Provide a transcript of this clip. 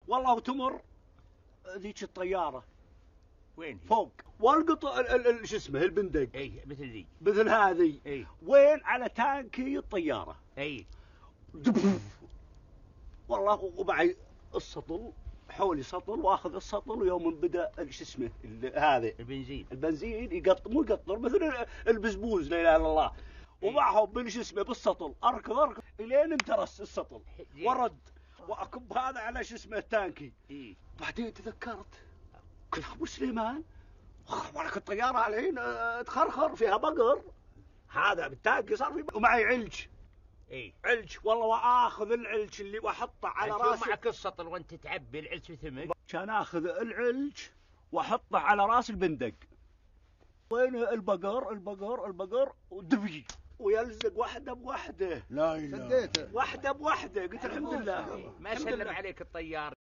والله وتمر ذيك الطياره وين؟ فوق والقط شو اسمه البندق. اي مثل ذي. مثل هذه. اي. وين على تانكي الطياره. اي. والله ومعي السطل حولي سطل واخذ السطل ويوم بدا شو اسمه هذا البنزين يقطر مو يقطر مثل البزبوز لا اله الا الله. ومعهم بالشو اسمه بالسطل اركض الين انترس السطل ورد واكب هذا على شو اسمه التانكي. بعدين تذكرت قلت ابو سليمان ولك الطياره الحين تخرخر فيها بقر هذا بالتانكي صار في ومعي علج. علج والله واخذ العلج اللي واحطه على راسي. معك السطل وانت تعبي العلج بثمك. كان اخذ العلج واحطه على راس البندق. وين البقر ودبي ويلزق واحده بواحده. لا اله واحده بواحده قلت الحمد لله. ما سلم عليك الطيار.